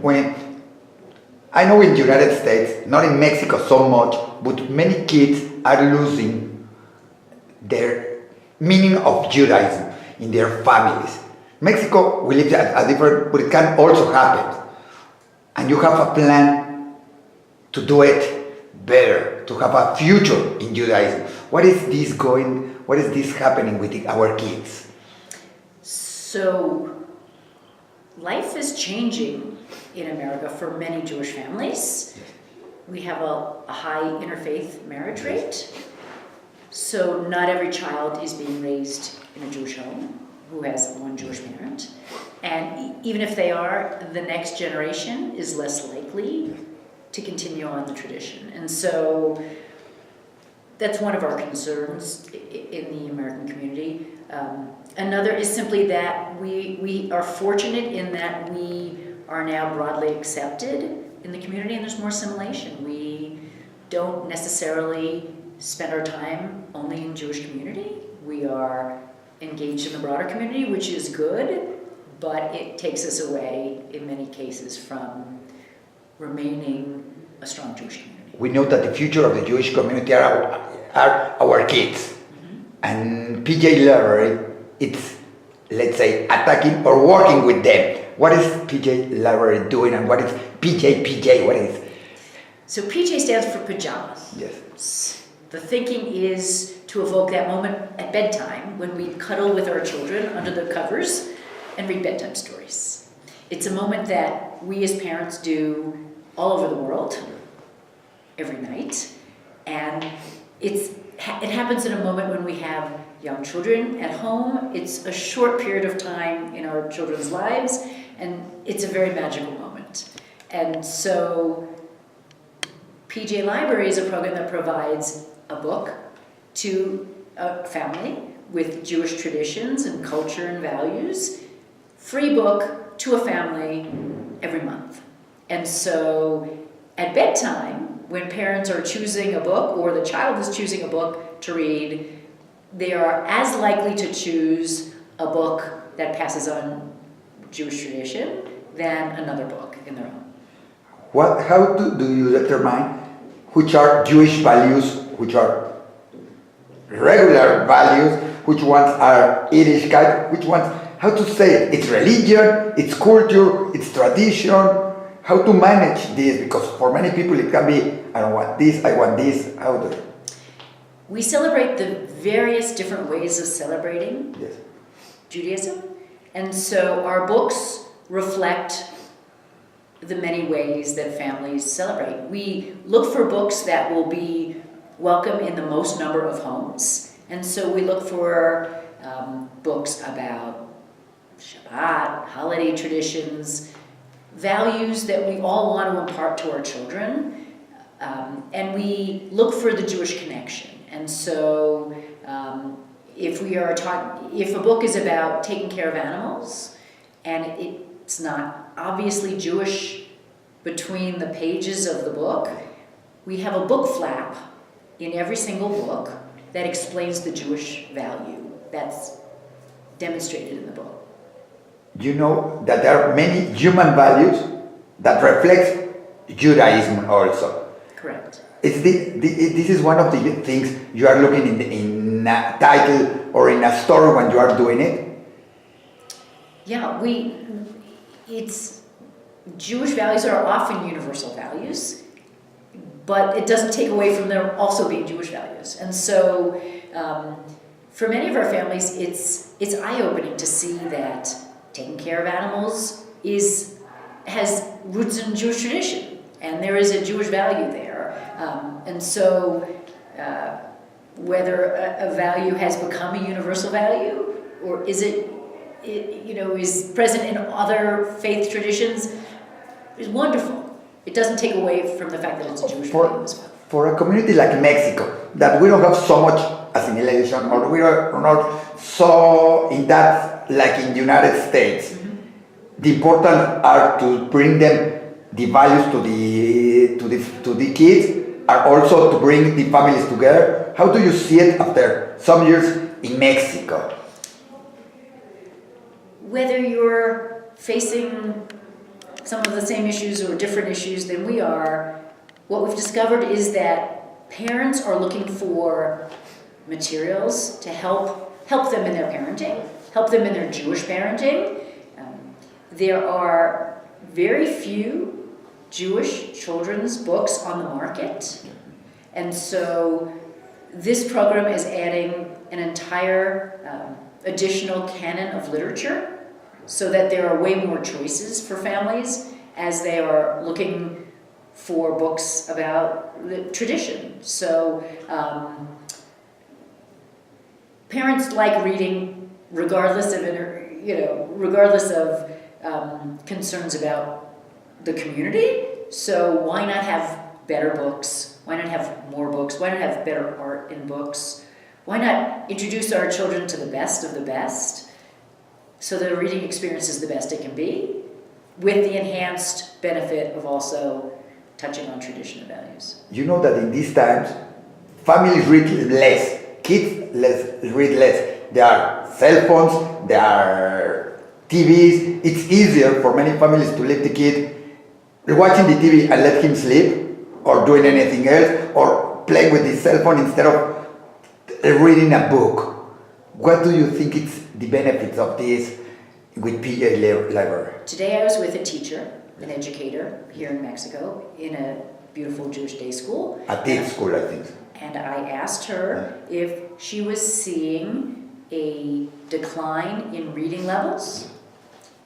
when I know in the United States, not in Mexico so much, but many kids are losing their meaning of Judaism in their families. Mexico, we live a different, but it can also happen. And you have a plan to do it better, to have a future in Judaism. What is this happening with our kids? So, life is changing in America for many Jewish families. We have a high interfaith marriage rate. So not every child is being raised in a Jewish home who has one Jewish parent. And even if they are, the next generation is less likely to continue on the tradition. And so that's one of our concerns in the American community. Another is simply that we are fortunate in that we are now broadly accepted in the community, and there's more assimilation. We don't necessarily spend our time only in Jewish community. We are engaged in the broader community, which is good, but it takes us away in many cases from remaining a strong Jewish community. We know that the future of the Jewish community are our kids. Mm-hmm. And PJ Library, it's, let's say, attacking or working with them. What is PJ Library doing, and what is PJ? What is? So PJ stands for pajamas. Yes. The thinking is to evoke that moment at bedtime when we cuddle with our children under the covers and read bedtime stories. It's a moment that we as parents do all over the world every night, and it happens in a moment when we have young children at home. It's a short period of time in our children's lives, and it's a very magical moment. And so PJ Library is a program that provides a book to a family with Jewish traditions and culture and values, free book to a family every month. And so at bedtime, when parents are choosing a book or the child is choosing a book to read, they are as likely to choose a book that passes on Jewish tradition than another book in their own. How do you determine which are Jewish values, which are regular values, which ones are Yiddishkeit, which ones, how to say it? It's religion, it's culture, it's tradition. How to manage this? Because for many people it can be, I don't want this, I want this. How do? We celebrate the various different ways of celebrating Judaism. And so our books reflect the many ways that families celebrate. We look for books that will be welcome in the most number of homes. And so we look for books about Shabbat, holiday traditions, values that we all want to impart to our children. And we look for the Jewish connection. And so if a book is about taking care of animals, and it's not obviously Jewish between the pages of the book, we have a book flap in every single book that explains the Jewish value that's demonstrated in the book. You know that there are many human values that reflect Judaism also. Correct. This is one of the things you are looking in a title or in a story when you are doing it. Yeah, Jewish values are often universal values, but it doesn't take away from them also being Jewish values. And so, for many of our families, it's eye-opening to see that taking care of animals has roots in Jewish tradition, and there is a Jewish value there. And so, whether a value has become a universal value, or is is present in other faith traditions, is wonderful. It doesn't take away from the fact that it's a Jewish value as well. For a community like Mexico, that we don't have so much assimilation, or we are not so in that like in the United States, the important are to bring them the values to the kids, are also to bring the families together. How do you see it after some years in Mexico? Whether you're facing some of the same issues or different issues than we are, what we've discovered is that parents are looking for materials to help them in their parenting, help them in their Jewish parenting. There are very few Jewish children's books on the market, and so this program is adding an entire additional canon of literature so that there are way more choices for families as they are looking for books about the tradition. So parents like reading regardless of concerns about the community. So why not have better books? Why not have more books? Why not have better art in books? Why not introduce our children to the best of the best so that a reading experience is the best it can be, with the enhanced benefit of also touching on tradition and values? You know that in these times, families read less, kids read less. There are cell phones, there are TVs. It's easier for many families to leave the kid watching the TV and let him sleep, or doing anything else, or playing with his cell phone instead of reading a book. What do you think is the benefits of this with PJ Library? Today I was with a teacher, an educator here in Mexico, in a beautiful Jewish day school. A day school, I think. And I asked her if she was seeing a decline in reading levels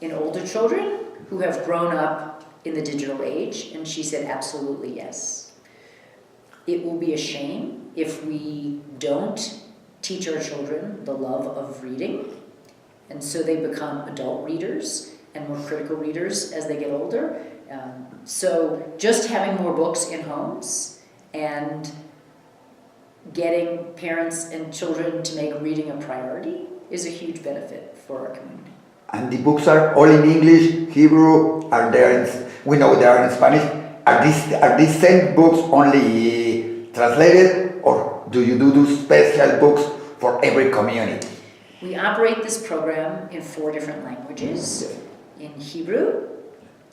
in older children who have grown up in the digital age, and she said absolutely yes. It will be a shame if we don't teach our children the love of reading, and so they become adult readers and more critical readers as they get older. So just having more books in homes and getting parents and children to make reading a priority is a huge benefit for our community. And the books are all in English, Hebrew, we know they are in Spanish. Are these same books only translated, or do you do special books for every community? We operate this program in 4 different languages: in Hebrew,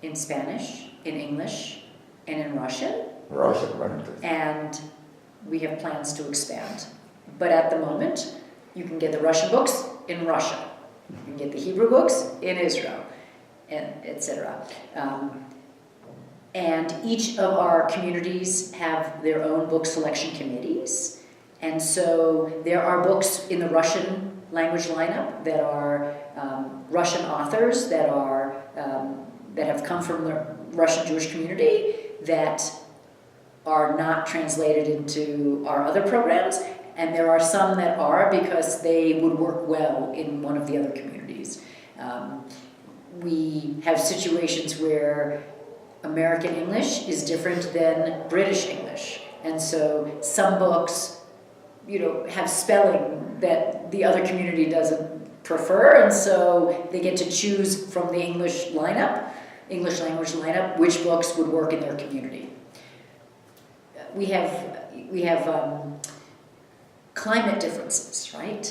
in Spanish, in English, and in Russian. And we have plans to expand. But at the moment, you can get the Russian books in Russia. You can get the Hebrew books in Israel, and etc. And each of our communities have their own book selection committees. And so there are books in the Russian language lineup that are Russian authors that have come from the Russian Jewish community that are not translated into our other programs. And there are some that are because they would work well in one of the other communities. We have situations where American English is different than British English. And so some books, have spelling that the other community doesn't prefer, and so they get to choose from the English language lineup, which books would work in their community. We have climate differences, right?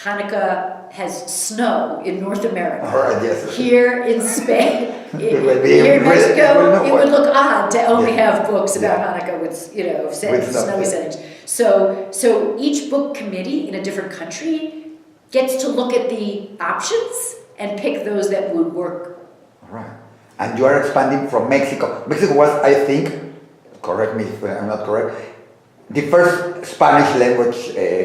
Hanukkah has snow in North America. Yes. Here in Spain, here in Mexico, it would look odd to only have books about Hanukkah with snowy settings. So each book committee in a different country gets to look at the options and pick those that would work. Right. And you are expanding from Mexico. Mexico was, I think, correct me if I'm not correct, the first Spanish language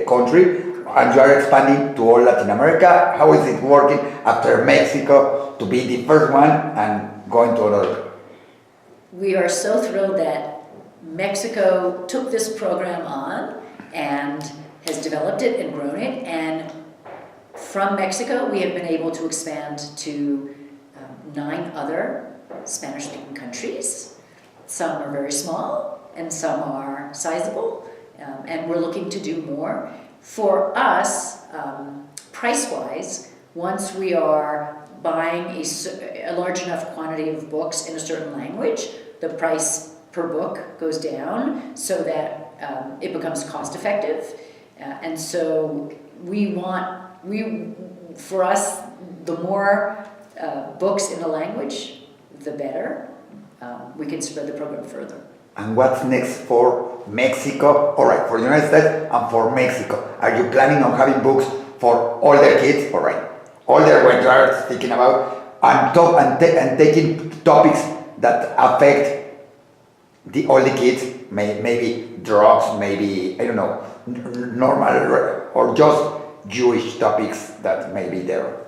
country, and you are expanding to all Latin America. How is it working after Mexico to be the first one and going to another? We are so thrilled that Mexico took this program on and has developed it and grown it, and from Mexico we have been able to expand to 9 other Spanish-speaking countries. Some are very small and some are sizable, and we're looking to do more. For us, price-wise, once we are buying a large enough quantity of books in a certain language, the price per book goes down so that it becomes cost-effective. And so for us, the more books in the language, the better. We can spread the program further. And what's next for Mexico? All right, for the United States and for Mexico. Are you planning on having books for all their kids? All right, all their what you are speaking about, and taking topics that affect all the kids, maybe drugs, maybe, I don't know, normal or just Jewish topics that may be there.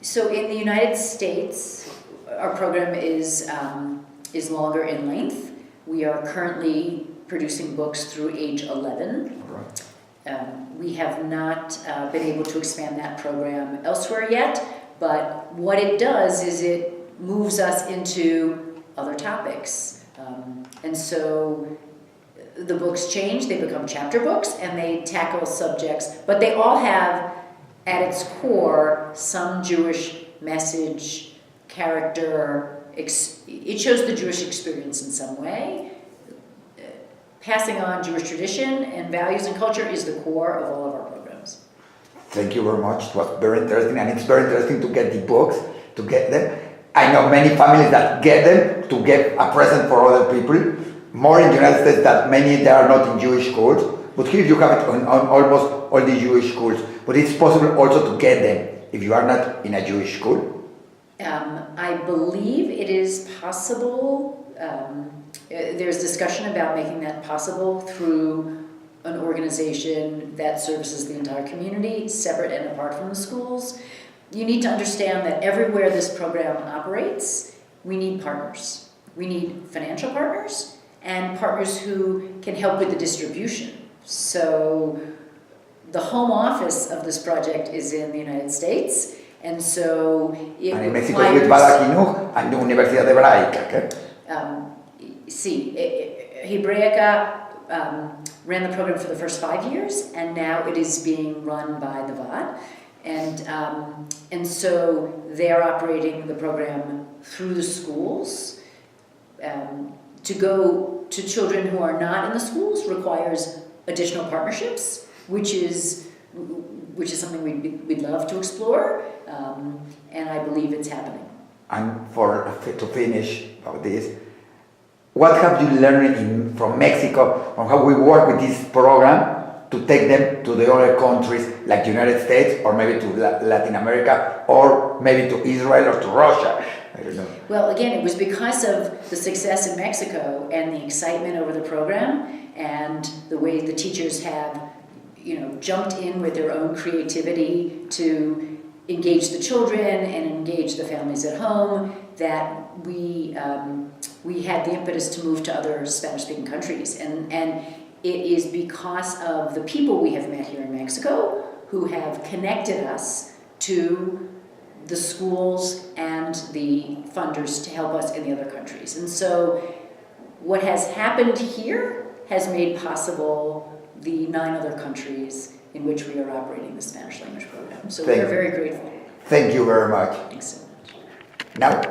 So in the United States, our program is longer in length. We are currently producing books through age 11. Right. We have not been able to expand that program elsewhere yet, but what it does is it moves us into other topics. And so the books change, they become chapter books, and they tackle subjects, but they all have at its core some Jewish message, character. It shows the Jewish experience in some way. Passing on Jewish tradition and values and culture is the core of all of our programs. Thank you very much. It was very interesting, and it's very interesting to get the books, to get them. I know many families that get them to get a present for other people. More in the United States that many they are not in Jewish schools, but here you have it on almost all the Jewish schools. But it's possible also to get them if you are not in a Jewish school. I believe it is possible. There's discussion about making that possible through an organization that services the entire community, separate and apart from the schools. You need to understand that everywhere this program operates, we need partners. We need financial partners and partners who can help with the distribution. So the home office of this project is in the United States, and so it and in Mexico is with Badajinuj and the Universidad Hebraica. Okay? Hebraica ran the program for the first 5 years, and now it is being run by the VAD. And so they're operating the program through the schools. To go to children who are not in the schools requires additional partnerships, which is something we'd love to explore, and I believe it's happening. And to finish about this, what have you learned from Mexico on how we work with this program to take them to the other countries like the United States, or maybe to Latin America, or maybe to Israel or to Russia? I don't know. Well, again, it was because of the success in Mexico and the excitement over the program and the way the teachers have, jumped in with their own creativity to engage the children and engage the families at home, that we had the impetus to move to other Spanish-speaking countries. And it is because of the people we have met here in Mexico who have connected us to the schools and the funders to help us in the other countries. And so what has happened here has made possible the 9 other countries in which we are operating the Spanish language program. So we're very grateful. Thank you very much. Thanks so much. Now.